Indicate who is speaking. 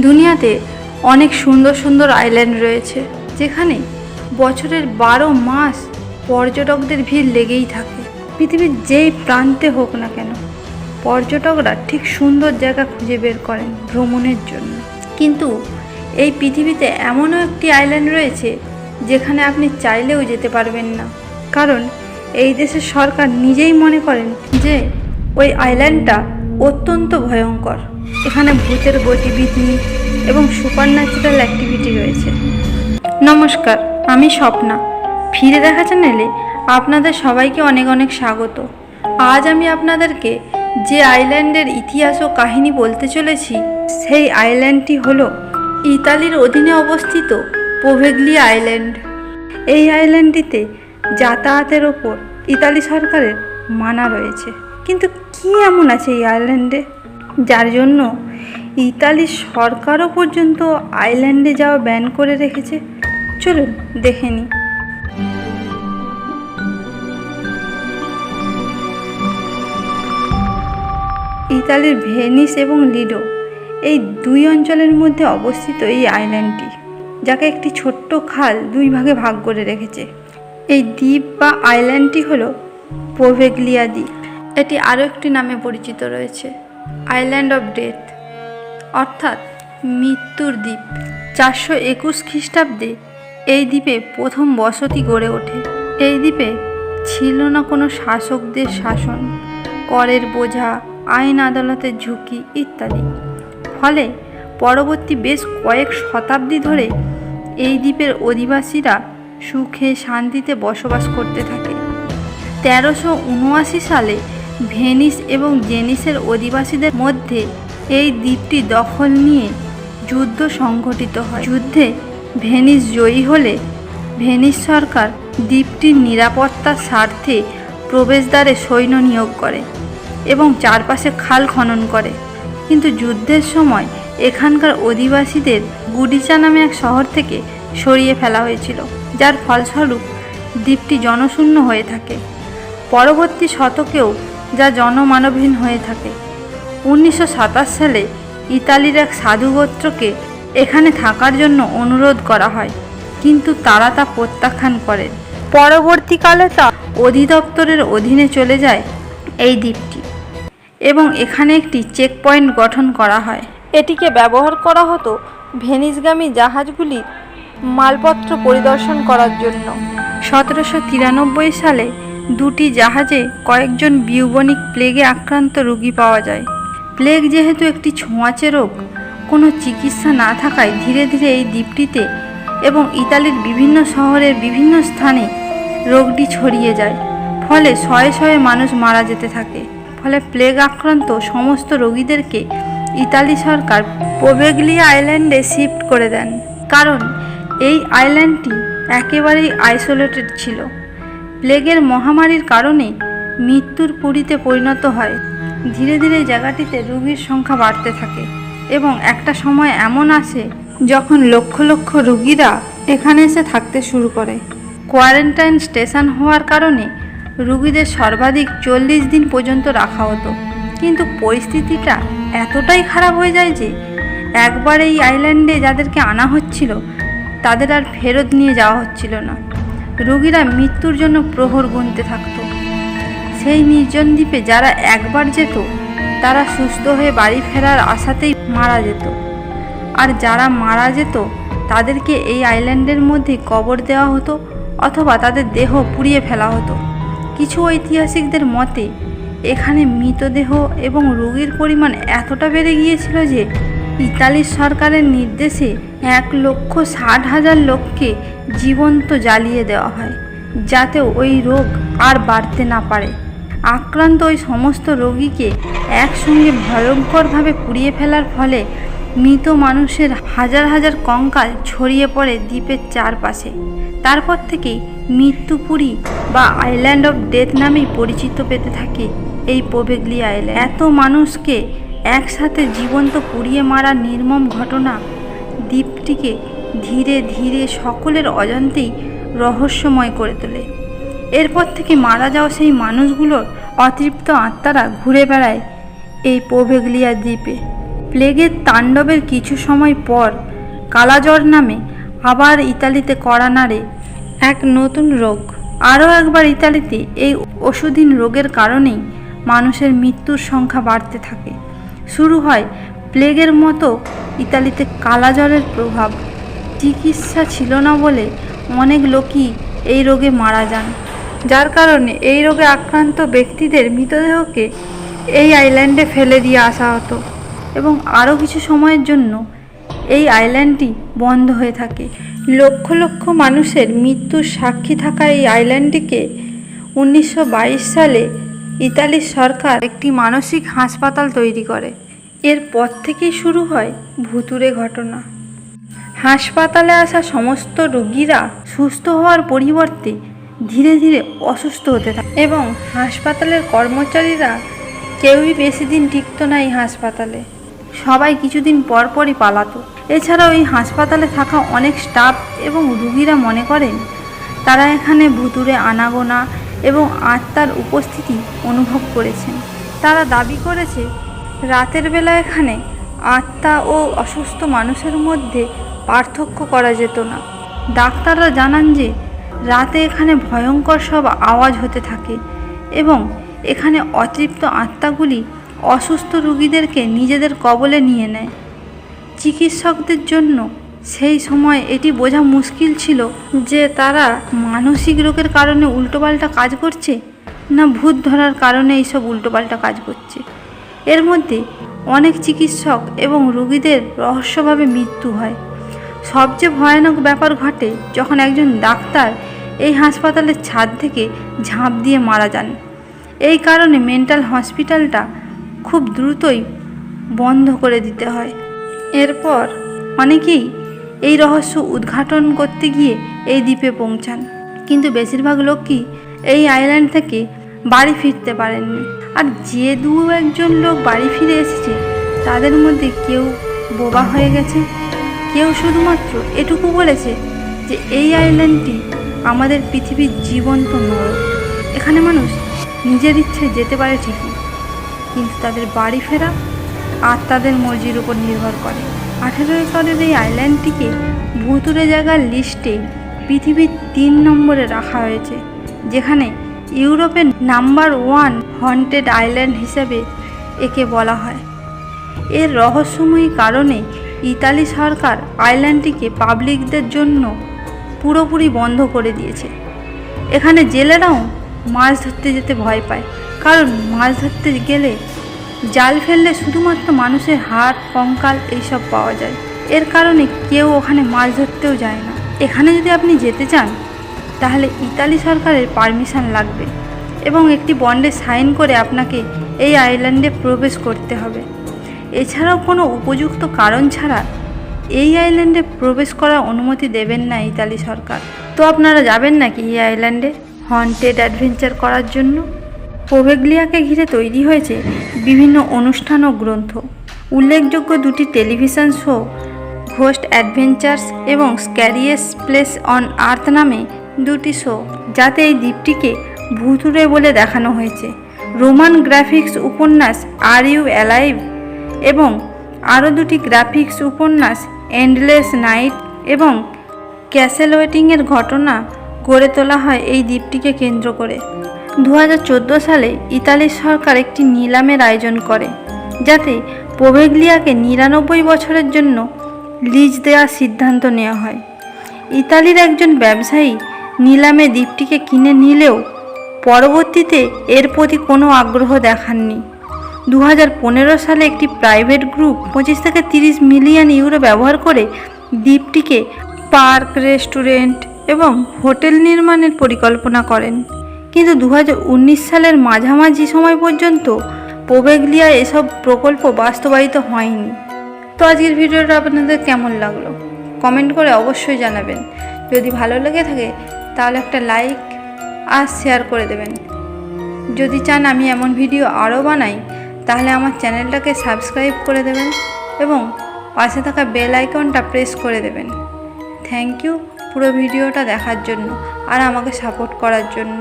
Speaker 1: দুনিয়াতে অনেক সুন্দর সুন্দর আইল্যান্ড রয়েছে, যেখানে বছরের 12 মাস পর্যটকদের ভিড় লেগেই থাকে। পৃথিবীর যেই প্রান্তে হোক না কেন, পর্যটকরা ঠিক সুন্দর জায়গা খুঁজে বের করেন ভ্রমণের জন্য। কিন্তু এই পৃথিবীতে এমনও একটি আইল্যান্ড রয়েছে যেখানে আপনি চাইলেও যেতে পারবেন না, কারণ এই দেশের সরকার নিজেই মনে করেন যে ওই আইল্যান্ডটা অত্যন্ত ভয়ঙ্কর। এখানে ভূতের গতিবিধি এবং সুপারন্যাচুরাল অ্যাক্টিভিটি রয়েছে। নমস্কার, আমি স্বপ্না। ফিরে দেখা চ্যানেলে আপনাদের সবাইকে অনেক অনেক স্বাগত। আজ আমি আপনাদেরকে যে আইল্যান্ডের ইতিহাস ও কাহিনী বলতে চলেছি, সেই আইল্যান্ডটি হলো ইতালির অধীনে অবস্থিত পোভেগলিয়া আইল্যান্ড। এই আইল্যান্ডটিতে যাতায়াতের ওপর ইতালি সরকারের মানা রয়েছে। কিন্তু কি এমন আছে এই আইল্যান্ডে যার জন্য ইতালি সরকারও পর্যন্ত আইল্যান্ডে যাওয়া ব্যান করে রেখেছে? চলুন দেখে নিই। ইতালির ভেনিস এবং লিডো এই দুই অঞ্চলের মধ্যে অবস্থিত এই আইল্যান্ডটি, যাকে একটি ছোট্ট খাল দুই ভাগে ভাগ করে রেখেছে। এই দ্বীপ বা আইল্যান্ডটি হলো পোভেগলিয়া দ্বীপ। এটি আরও একটি নামে পরিচিত রয়েছে, আইল্যান্ড অফ ডেথ, অর্থাৎ মৃত্যুর দ্বীপ। 421 খ্রিস্টাব্দে এই দ্বীপে প্রথম বসতি গড়ে ওঠে। এই দ্বীপে ছিল না কোনো শাসকদের শাসন, করের বোঝা, আইন আদালতের ঝুঁকি ইত্যাদি। ফলে পরবর্তী বেশ কয়েক শতাব্দী ধরে এই দ্বীপের অধিবাসীরা সুখে শান্তিতে বসবাস করতে থাকে। 1379 সালে ভেনিস এবং জেনিসের অধিবাসীদের মধ্যে এই দ্বীপটি দখল নিয়ে যুদ্ধ সংঘটিত হয়। যুদ্ধে ভেনিস জয়ী হলে ভেনিস সরকার দ্বীপটির নিরাপত্তার স্বার্থে প্রবেশদ্বারে সৈন্য নিয়োগ করে এবং চারপাশে খাল খনন করে। কিন্তু যুদ্ধের সময় এখানকার অধিবাসীদের গুডিচা নামে এক শহর থেকে সরিয়ে ফেলা হয়েছিল, যার ফলস্বরূপ দ্বীপটি জনশূন্য হয়ে থাকে। পরবর্তী শতকেও যা জনমানবহীন হয়ে থাকে। 1927 সালে ইতালির এক সাধুগোত্রকে এখানে থাকার জন্য অনুরোধ করা হয়, কিন্তু তারা তা প্রত্যাখ্যান করে। পরবর্তীকালে তা অধিদপ্তরের অধীনে চলে যায় এই দ্বীপটি, এবং এখানে একটি চেকপয়েন্ট গঠন করা হয়। এটিকে ব্যবহার করা হতো ভেনিসগামী জাহাজগুলির মালপত্র পরিদর্শন করার জন্য। 1793 সালে দুটি জাহাজে কয়েকজন বিউবনিক প্লেগে আক্রান্ত রোগী পাওয়া যায়। প্লেগ যেহেতু একটি ছোঁয়াচে রোগ, কোনো চিকিৎসা না থাকায় ধীরে ধীরে এই দ্বীপটিতে এবং ইতালির বিভিন্ন শহরের বিভিন্ন স্থানে রোগটি ছড়িয়ে যায়। ফলে শয়ে শয়ে মানুষ মারা যেতে থাকে। ফলে প্লেগ আক্রান্ত সমস্ত রোগীদেরকে ইতালি সরকার পোভেগলিয়া আইল্যান্ডে শিফট করে দেন, কারণ এই আইল্যান্ডটি একেবারেই আইসোলেটেড ছিল। প্লেগের মহামারীর কারণে মৃত্যুর পুরীতে পরিণত হয়। ধীরে ধীরে জায়গাটিতে রোগীর সংখ্যা বাড়তে থাকে এবং একটা সময় এমন আসে যখন লক্ষ লক্ষ রোগীরা এখানে এসে থাকতে শুরু করে। কোয়ারেন্টাইন স্টেশন হওয়ার কারণে রোগীদের সর্বাধিক 40 দিন পর্যন্ত রাখা হতো। কিন্তু পরিস্থিতিটা এতটাই খারাপ হয়ে যায় যে একবার এই আইল্যান্ডে যাদেরকে আনা হচ্ছিল তাদের আর ফেরত নিয়ে যাওয়া হচ্ছিল না। রোগীরা মৃত্যুর জন্য প্রহর গুনতে থাকতো। সেই নির্জন দ্বীপে যারা একবার যেত তারা সুস্থ হয়ে বাড়ি ফেরার আশাতেই মারা যেত, আর যারা মারা যেত তাদেরকে এই আইল্যান্ডের মধ্যে কবর দেওয়া হতো অথবা তাদের দেহ পুড়িয়ে ফেলা হতো। কিছু ঐতিহাসিকদের মতে এখানে মৃতদেহ এবং রোগীর পরিমাণ এতটা বেড়ে গিয়েছিল যে ইতালির সরকারের নির্দেশে 1,60,000 লোককে জীবন্ত জ্বালিয়ে দেওয়া হয়, যাতে ওই রোগ আর বাড়তে না পারে। আক্রান্ত ওই সমস্ত রোগীকে একসঙ্গে ভয়ঙ্করভাবে পুড়িয়ে ফেলার ফলে মৃত মানুষের হাজার হাজার কঙ্কাল ছড়িয়ে পড়ে দ্বীপের চারপাশে। তারপর থেকেই মৃত্যুপুরী বা আইল্যান্ড অফ ডেথ নামেই পরিচিত পেতে থাকে এই পোভেগলিয়া আইল্যান্ড। এত মানুষকে একসাথে জীবন্ত পুড়িয়ে মারা নির্মম ঘটনা দ্বীপটিকে ধীরে ধীরে সকলের অজান্তেই রহস্যময় করে তোলে। এরপর থেকে মারা যাওয়া সেই মানুষগুলোর অতৃপ্ত আত্মারা ঘুরে বেড়ায় এই পোভেগলিয়া দ্বীপে। প্লেগের তাণ্ডবের কিছু সময় পর কালাজ্বর নামে আবার ইতালিতে কড়া নাড়ে এক নতুন রোগ। আরও একবার ইতালিতে এই ওষুধহীন রোগের কারণেই মানুষের মৃত্যুর সংখ্যা বাড়তে থাকে। শুরু হয় প্লেগের মতো ইতালিতে কালাজ্বরের প্রভাব। চিকিৎসা ছিল না বলে অনেক লোকই এই রোগে মারা যান, যার কারণে এই রোগে আক্রান্ত ব্যক্তিদের মৃতদেহকে এই আইল্যান্ডে ফেলে দিয়ে আসা হতো এবং আরও কিছু সময়ের জন্য এই আইল্যান্ডটি বন্ধ হয়ে থাকে। লক্ষ লক্ষ মানুষের মৃত্যুর সাক্ষী থাকা এই আইল্যান্ডটিকে 1922 সালে ইতালির সরকার একটি মানসিক হাসপাতাল তৈরি করে। এরপর থেকেই শুরু হয় ভুতুড়ে ঘটনা। হাসপাতালে আসা সমস্ত রোগীরা সুস্থ হওয়ার পরিবর্তে ধীরে ধীরে অসুস্থ হতে থাকে এবং হাসপাতালের কর্মচারীরা কেউই বেশি দিন টিকতো না এই হাসপাতালে। সবাই কিছুদিন পর পরই পালাতো। এছাড়াও এই হাসপাতালে থাকা অনেক স্টাফ এবং রোগীরা মনে করেন তারা এখানে ভুতুড়ে আনাগোনা এবং আত্মার উপস্থিতি অনুভব করেছেন। তারা দাবি করেছে রাতের বেলা এখানে আত্মা ও অসুস্থ মানুষের মধ্যে পার্থক্য করা যেত না। ডাক্তাররা জানান যে রাতে এখানে ভয়ঙ্কর সব আওয়াজ হতে থাকে এবং এখানে অতৃপ্ত আত্মাগুলি অসুস্থ রোগীদেরকে নিজেদের কবলে নিয়ে নেয়। চিকিৎসকদের জন্য সেই সময় এটি বোঝা মুশকিল ছিল যে তারা মানসিক রোগের কারণে উল্টোপাল্টা কাজ করছে না ভূত ধরার কারণে এইসব উল্টোপাল্টা কাজ করছে। এর মধ্যে অনেক চিকিৎসক এবং রোগীদের রহস্যভাবে মৃত্যু হয়। সবচেয়ে ভয়ানক ব্যাপার ঘটে যখন একজন ডাক্তার এই হাসপাতালের ছাদ থেকে ঝাঁপ দিয়ে মারা যান। এই কারণে মেন্টাল হসপিটালটা খুব দ্রুতই বন্ধ করে দিতে হয়। এরপর অনেকেই এই রহস্য উদ্ঘাটন করতে গিয়ে এই দ্বীপে পৌঁছান, কিন্তু বেশিরভাগ লোকই এই আইল্যান্ড থেকে বাড়ি ফিরতে পারেননি। আর যে একজন লোক বাড়ি ফিরে এসেছে তাদের মধ্যে কেউ বোবা হয়ে গেছে, কেউ শুধুমাত্র এটুকু বলেছে যে এই আইল্যান্ডটি আমাদের পৃথিবীর জীবন্ত নরক। এখানে মানুষ নিজের ইচ্ছে যেতে পারে ঠিকই, কিন্তু তাদের বাড়ি ফেরা আর তাদের মর্জির উপর নির্ভর করে। 18 একরের এই আইল্যান্ডটিকে ভুতুড়ে জায়গার লিস্টে পৃথিবীর 3 নম্বরে রাখা হয়েছে, যেখানে ইউরোপের নাম্বার 1 হন্টেড আইল্যান্ড হিসেবে একে বলা হয়। এর রহস্যময়ী কারণে ইতালি সরকার আইল্যান্ডটিকে পাবলিকদের জন্য পুরোপুরি বন্ধ করে দিয়েছে। এখানে জেলেরাও মাছ ধরতে যেতে ভয় পায়, কারণ মাছ ধরতে গেলে জাল ফেললে শুধুমাত্র মানুষের হাড় কঙ্কাল এইসব পাওয়া যায়। এর কারণে কেউ ওখানে মাছ ধরতেও যায় না। এখানে যদি আপনি যেতে চান তাহলে ইতালি সরকারের পারমিশন লাগবে এবং একটি বন্ডে সাইন করে আপনাকে এই আইল্যান্ডে প্রবেশ করতে হবে। এছাড়াও কোনো উপযুক্ত কারণ ছাড়া এই আইল্যান্ডে প্রবেশ করার অনুমতি দেবেন না ইতালি সরকার। তো আপনারা যাবেন নাকি এই আইল্যান্ডে হন্টেড অ্যাডভেঞ্চার করার জন্য? পোভেগলিয়াকে ঘিরে তৈরি হয়েছে বিভিন্ন অনুষ্ঠান ও গ্রন্থ। উল্লেখযোগ্য 2টি টেলিভিশন শো ঘোস্ট অ্যাডভেঞ্চার্স এবং স্ক্যারিয়েস্ট প্লেস অন আর্থ নামে 2টি শো, যাতে এই দ্বীপটিকে ভুতুড়ে বলে দেখানো হয়েছে। রোমান গ্রাফিক্স উপন্যাস আর ইউ অ্যালাইভ এবং আরও 2টি গ্রাফিক্স উপন্যাস এন্ডলেস নাইট এবং ক্যাসেল ওয়েটিংয়ের ঘটনা গড়ে তোলা হয় এই দ্বীপটিকে কেন্দ্র করে। 2014 সালে ইতালির সরকার একটি নিলামের আয়োজন করে, যাতে পোভেগলিয়াকে 99 বছরের জন্য লিজ দেওয়ার সিদ্ধান্ত নেওয়া হয়। ইতালির একজন ব্যবসায়ী নিলামে দ্বীপটিকে কিনে নিলেও পরবর্তীতে এর প্রতি কোনো আগ্রহ দেখাননি। 2015 সালে একটি প্রাইভেট গ্রুপ 25 থেকে 30 মিলিয়ন ইউরো ব্যবহার করে দ্বীপটিকে পার্ক, রেস্টুরেন্ট এবং হোটেল নির্মাণের পরিকল্পনা করেন, কিন্তু 2019 সালের মাঝামাঝি সময় পর্যন্ত পোভেগলিয়া এসব প্রকল্প বাস্তবায়িত হয়নি। তো আজকের ভিডিওটা আপনাদের কেমন লাগলো কমেন্ট করে অবশ্যই জানাবেন। যদি ভালো লেগে থাকে তাহলে একটা লাইক আর শেয়ার করে দেবেন। যদি চান আমি এমন ভিডিও আরও বানাই তাহলে আমার চ্যানেলটাকে সাবস্ক্রাইব করে দেবেন এবং পাশে থাকা বেল আইকনটা প্রেস করে দেবেন। থ্যাংক ইউ পুরো ভিডিওটা দেখার জন্য আর আমাকে সাপোর্ট করার জন্য।